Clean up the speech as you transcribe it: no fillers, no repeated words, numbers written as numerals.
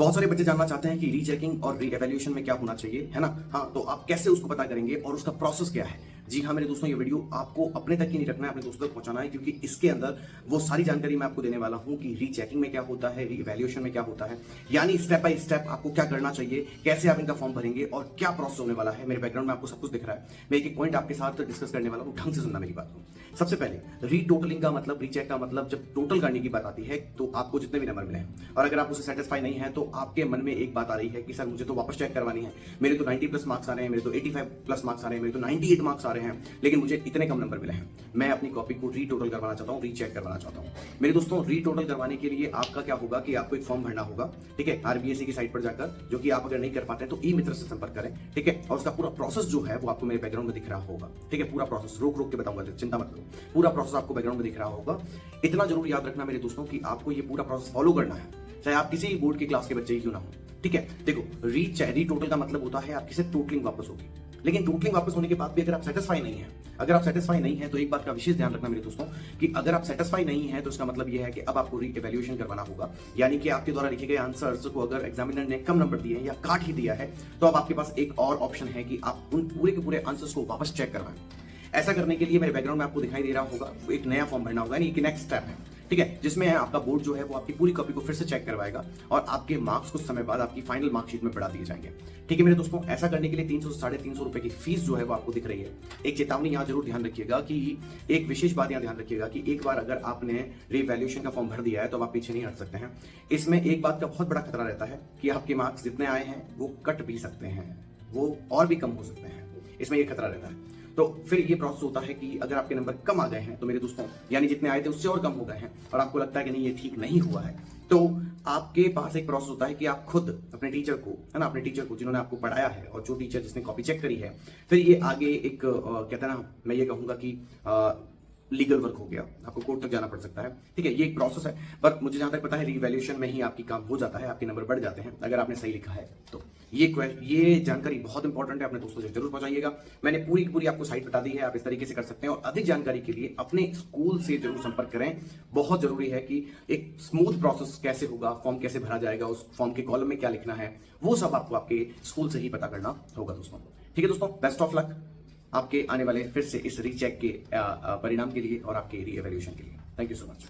बहुत सारे बच्चे जानना चाहते हैं कि रीचेकिंग और री एवेल्यूएशन में क्या होना चाहिए, है ना। हाँ, तो आप कैसे उसको पता करेंगे और उसका प्रोसेस क्या है। जी हाँ मेरे दोस्तों, ये वीडियो आपको अपने तक ही नहीं रखना है, अपने दोस्तों तक पहुंचाना है, क्योंकि इसके अंदर वो सारी जानकारी मैं आपको देने वाला हूं कि रीचेकिंग में क्या होता है, री एवेल्यूएशन में क्या होता है, यानी स्टेप बाय स्टेप आपको क्या करना चाहिए, कैसे आप इनका फॉर्म भरेंगे और क्या प्रोसेस होने वाला है। मेरे बैकग्राउंड में आपको सब कुछ दिख रहा है। मैं एक एक पॉइंट आपके साथ डिस्कस करने वाला हूं, ढंग से सुनना मेरी बात को। सबसे पहले रीटोटलिंग का मतलब, रीचेक का मतलब, जब टोटल करने की बात आती है तो आपको जितने भी नंबर मिले हैं और अगर आप उससे सेटिस्फाई नहीं है तो आपके मन में एक बात आ रही है कि सर मुझे तो वापस चेक करवानी है, मेरे तो 90 प्लस मार्क्स आ रहे हैं, मेरे तो 85 प्लस मार्क्स आ रहे हैं, मेरे तो 98 मार्क्स आ रहे हैं, लेकिन मुझे इतने कम नंबर मिले हैं। मैं अपनी कॉपी को रीटोटल करवाना चाहता हूं, रीचेक करवाना चाहता हूं। मेरे दोस्तों, रीटोटल करवाने के लिए आपका क्या होगा कि आपको एक फॉर्म भरना होगा, ठीक है, आरबीएससी की साइट पर जाकर, जो कि आप अगर नहीं कर पाते हैं तो ई मित्र से संपर्क करें, ठीक है। और उसका पूरा प्रोसेस जो है वो आपको मेरे बैकग्राउंड में दिख रहा होगा, ठीक है। पूरा प्रोसेस रोक रोक के बताऊंगा, चिंता मत करो, पूरा प्रोसेस आपको बैकग्राउंड में दिख रहा होगा। इतना जरूर याद रखना मेरे दोस्तों कि आपको ये पूरा प्रोसेस फॉलो करना है, चाहे आप किसी बोर्ड की क्लास के बच्चे ही क्यों ना हो, ठीक है। देखो, रीटोटल का मतलब होता है आपकी सिर्फ टोटलिंग वापस होगी, लेकिन टोटलिंग वापस होने के बाद भी अगर आप सेटिस्फाई नहीं है, अगर आप सेटिस्फाई नहीं है तो एक बात का विशेष ध्यान रखना मेरे दोस्तों कि अगर आप सेटिस्फाई नहीं है तो इसका मतलब यह है कि अब आपको री एवेल्यूएशन करवाना होगा, यानी कि आपके द्वारा लिखे गए आंसर्स को अगर एग्जामिनर ने कम नंबर दिए या काट ही दिया है तो अब आपके पास एक और ऑप्शन है कि आप उन पूरे के पूरे आंसर्स को वापस चेक करवाएं। ऐसा करने के लिए मेरे बैकग्राउंड में आपको दिखाई दे रहा होगा एक नया फॉर्म भरना होगा, यानी कि नेक्स्ट स्टेप है, ठीक है, जिसमें आपका बोर्ड जो है वो आपकी पूरी कॉपी को फिर से चेक करवाएगा और आपके मार्क्स कुछ समय बाद आपकी फाइनल मार्कशीट में बढ़ा दिए जाएंगे, ठीक है मेरे दोस्तों। ऐसा करने के लिए 300 से 350 रुपए की फीस जो है वो आपको दिख रही है। एक चेतावनी यहाँ जरूर ध्यान रखिएगा कि एक विशेष बात यहाँ ध्यान रखिएगा कि एक बार अगर आपने रीवैल्यूएशन का फॉर्म भर दिया है तो आप पीछे नहीं हट सकते हैं। इसमें एक बात का बहुत बड़ा खतरा रहता है कि आपके मार्क्स जितने आए हैं वो कट भी सकते हैं, वो और भी कम हो सकते हैं, इसमें ये खतरा रहता है। तो फिर ये प्रोसेस होता है कि अगर आपके नंबर कम आ गए हैं तो मेरे दोस्तों, यानी जितने आए थे उससे और कम हो गए हैं और आपको लगता है कि नहीं ये ठीक नहीं हुआ है, तो आपके पास एक प्रोसेस होता है कि आप खुद अपने टीचर को, है ना, अपने टीचर को जिन्होंने आपको पढ़ाया है और जो टीचर जिसने कॉपी चेक करी है, फिर ये आगे एक कहते हैं ना, मैं ये कहूंगा कि लीगल वर्क हो गया, आपको कोर्ट तक जाना पड़ सकता है, ठीक है। ये एक प्रोसेस है, पर मुझे जहां तक पता है रीवैल्यूएशन में ही आपकी काम हो जाता है, आपके नंबर बढ़ जाते हैं अगर आपने सही लिखा है तो। ये जानकारी बहुत इंपॉर्टेंट है, अपने दोस्तों से जरूर पहुंचाइएगा। मैंने पूरी की पूरी आपको साइट बता दी है, आप इस तरीके से कर सकते हैं और अधिक जानकारी के लिए अपने स्कूल से जरूर संपर्क करें। बहुत जरूरी है कि एक स्मूथ प्रोसेस कैसे होगा, फॉर्म कैसे भरा जाएगा, उस फॉर्म के कॉलम में क्या लिखना है, वो सब आपको आपके स्कूल से ही पता करना होगा दोस्तों, ठीक है दोस्तों। बेस्ट ऑफ लक आपके आने वाले फिर से इस रीचेक के परिणाम के लिए और आपके री एवेल्यूएशन के लिए। Thank you so much.